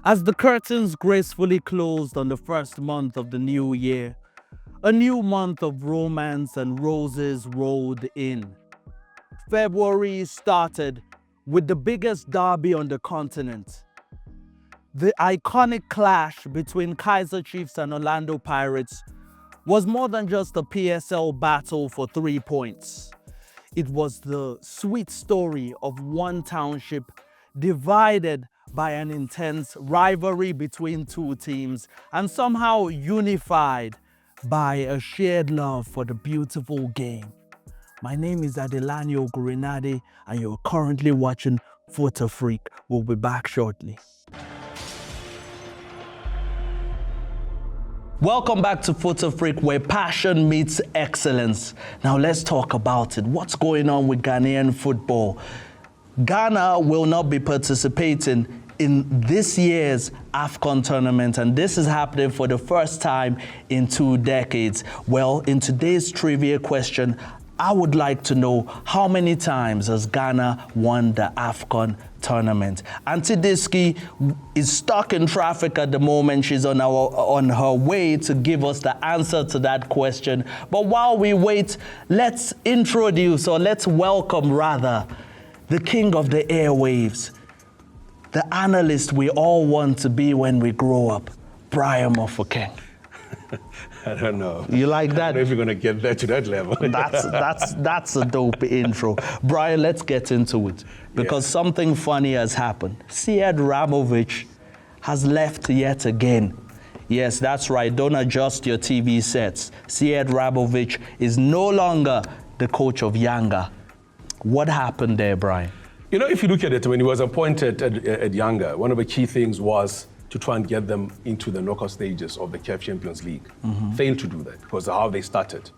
As the curtains gracefully closed on the first month of the new year, a new month of romance and roses rolled in. February started with the biggest derby on the continent. The iconic clash between Kaizer Chiefs and Orlando Pirates was more than just a PSL battle for 3 points. It was the sweet story of one township divided by an intense rivalry between two teams and somehow unified by a shared love for the beautiful game. My name is Adelanyo Gurinade and you're currently watching Fut-Afrique. We'll be back shortly. Welcome back to Fut-Afrique, where passion meets excellence. Now let's talk about it. What's going on with Ghanaian football? Ghana will not be participating in this year's AFCON tournament, and this is happening for the first time in 2 decades. Well, in today's trivia question, I would like to know how many times has Ghana won the AFCON tournament? Auntie Diski is stuck in traffic at the moment. She's on her way to give us the answer to that question. But while we wait, let's welcome rather, the king of the airwaves, the analyst we all want to be when we grow up, Brian Mofokeng. I don't know. You like that? I don't know if you're going to get there to that level. That's a dope intro. Brian, let's get into it. Because something funny has happened. Sead Ramovic has left yet again. Yes, that's right. Don't adjust your TV sets. Sead Ramovic is no longer the coach of Yanga. What happened there, Brian? You know, if you look at it, when he was appointed at Yanga, one of the key things was to try and get them into the knockout stages of the CAF Champions League. Failed to do that because of how they started.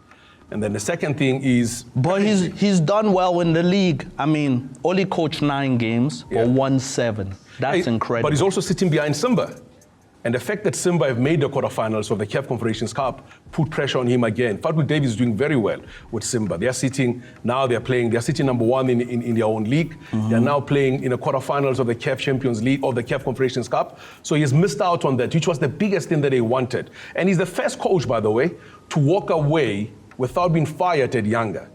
And then the second thing is... But he's done well in the league. I mean, only coached 9 games, but won 7. That's incredible. But he's also sitting behind Simba. And the fact that Simba have made the quarterfinals of the CAF Confederations Cup put pressure on him again. Fatu Davis is doing very well with Simba. They're sitting number 1 in their own league. They're now playing in the quarterfinals of the CAF Champions League, of the CAF Confederations Cup. So he's missed out on that, which was the biggest thing that they wanted. And he's the first coach, by the way, to walk away without being fired at Yanga,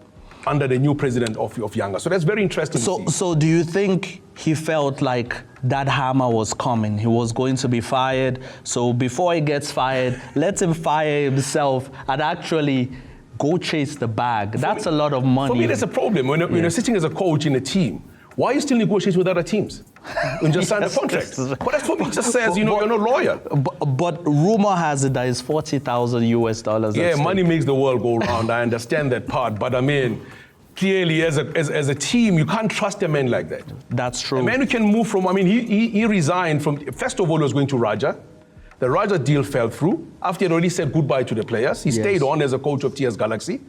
under the new president of Yanga. So that's very interesting to see. So do you think he felt like that hammer was coming? He was going to be fired. So before he gets fired, let him fire himself and actually go chase the bag. That's a lot of money. For me, that's a problem. When you're sitting as a coach in a team, why are you still negotiating with other teams? And just sign a contract. But that's what it just says, you're not loyal. But rumor has it that it's $40,000 US. Yeah, money makes the world go round. I understand that part. But I mean, clearly as a team, you can't trust a man like that. That's true. A man who can move from, I mean, he resigned from, first of all, he was going to Raja. The Raja deal fell through. After he had already said goodbye to the players, he stayed on as a coach of TS Galaxy.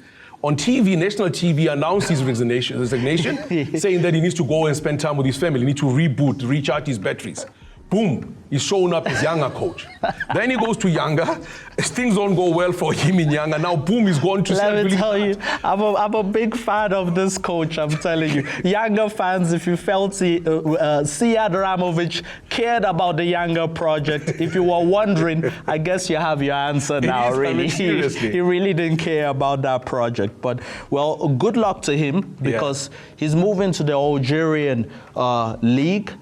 On TV, national TV announced his resignation, saying that he needs to go and spend time with his family. He needs to reboot, recharge his batteries. Boom, he's showing up as Yanga coach. Then he goes to Yanga. Things don't go well for him in Yanga. Now, boom, he's going to... Let me tell you, I'm a big fan of this coach, I'm telling you. Yanga fans, if you felt Sead Ramovic cared about the Yanga project, if you were wondering, I guess you have your answer now, really. Seriously. He really didn't care about that project. But, well, good luck to him because he's moving to the Algerian league.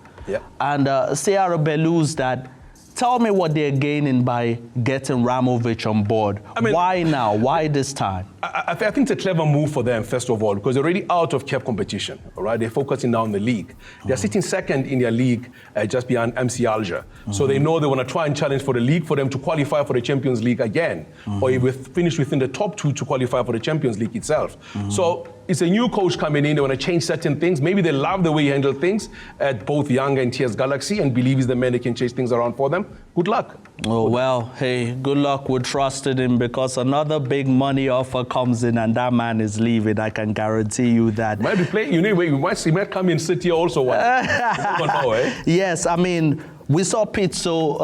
And CR Belouizdad, tell me what they're gaining by getting Ramovic on board. I mean, why now? Why this time? I think it's a clever move for them, first of all, because they're already out of CAF competition, all right? They're focusing now on the league. They're sitting second in their league, just behind MC Alger. So they know they want to try and challenge for the league for them to qualify for the Champions League again, or if we finish within the top 2 to qualify for the Champions League itself. So it's a new coach coming in. They want to change certain things. Maybe they love the way he handled things at both Yanga and TS Galaxy and believe he's the man that can change things around for them. Good luck. Oh, well, hey, good luck. We trusted him because another big money offer comes in and that man is leaving. I can guarantee you that. Might be playing, he might come in City also. You don't know, eh? Yes, I mean, we saw Pizzo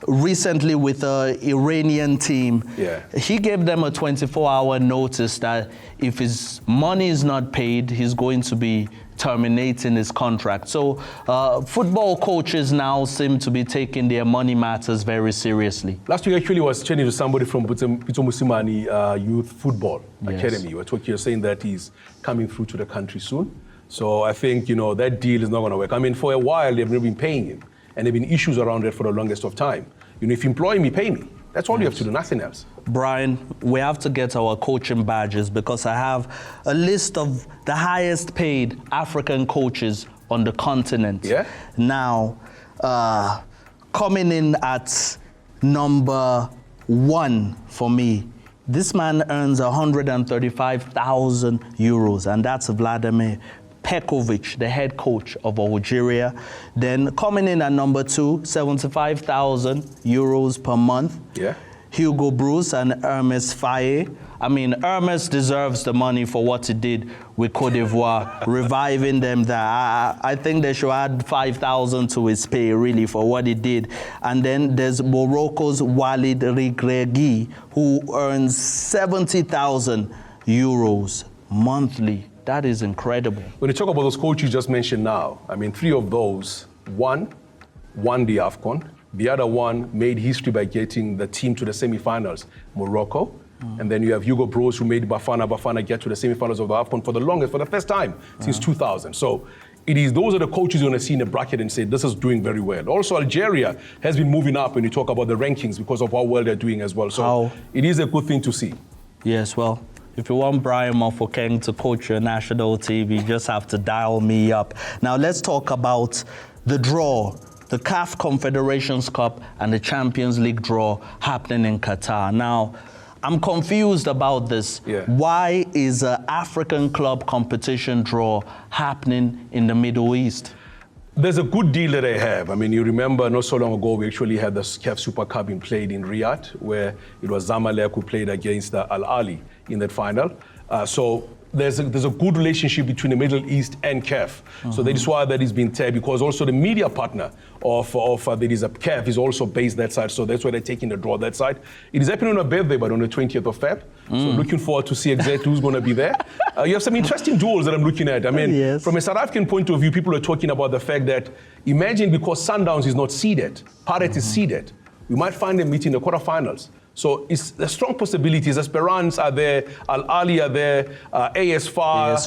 recently with the Iranian team. Yeah. He gave them a 24-hour notice that if his money is not paid, he's going to be terminating his contract. So football coaches now seem to be taking their money matters very seriously. Last week, actually, I was chatting to somebody from Pito Musimani Youth Football Academy. You're saying that he's coming through to the country soon. So I think, that deal is not going to work. I mean, for a while, they've never been paying him. And there have been issues around it for the longest of time. If you employ me, pay me. That's all you have to do, nothing else. Brian, we have to get our coaching badges because I have a list of the highest paid African coaches on the continent. Yeah? Now, coming in at number 1 for me, this man earns 135,000 euros, and that's Vladimir Pekovic, the head coach of Algeria. Then coming in at number 2, 75,000 euros per month. Yeah. Hugo Bruce and Hermes Faye. I mean, Hermes deserves the money for what he did with Côte d'Ivoire, reviving them there. I think they should add 5,000 to his pay, really, for what he did. And then there's Morocco's Walid Regragui, who earns 70,000 euros monthly. That is incredible. When you talk about those coaches you just mentioned now, I mean, 3 of those, one won the AFCON. The other one made history by getting the team to the semifinals, Morocco. And then you have Hugo Broos, who made Bafana get to the semifinals of the AFCON for the first time since 2000. So those are the coaches you're going to see in the bracket and say, this is doing very well. Also, Algeria has been moving up when you talk about the rankings because of how well they're doing as well. So it is a good thing to see. Yes, well, if you want Brian Mofokeng to coach your national team, you just have to dial me up. Now, let's talk about the draw, the CAF Confederations Cup and the Champions League draw happening in Qatar. Now, I'm confused about this. Yeah. Why is an African club competition draw happening in the Middle East? There's a good deal that they have. I mean, you remember not so long ago, we actually had the CAF Super Cup being played in Riyadh, where it was Zamalek who played against Al Ahly in that final. So there's a good relationship between the Middle East and CAF. So that is why that is being tagged, because also the media partner of there is a CAF is also based that side. So that's why they're taking the draw that side. It is happening on a birthday, but on the 20th of Feb. So looking forward to see exactly who's going to be there. You have some interesting duels that I'm looking at. I mean, from a South African point of view, people are talking about the fact that imagine because Sundowns is not seeded, Pirates is seeded, we might find them meeting the quarterfinals. So it's a strong possibilities. Esperance are there, Al Ahly are there, AS FAR.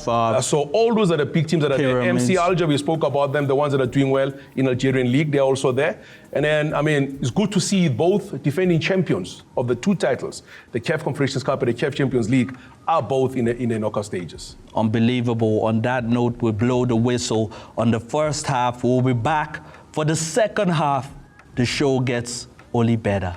So all those are the big teams that are Pyramids. there. MC Alger, we spoke about them, the ones that are doing well in Algerian League, they're also there. And then, I mean, it's good to see both defending champions of the 2 titles, the CAF Confederations Cup and the CAF Champions League, are both in the knockout stages. Unbelievable. On that note, we blow the whistle on the first half. We'll be back for the second half. The show gets only better.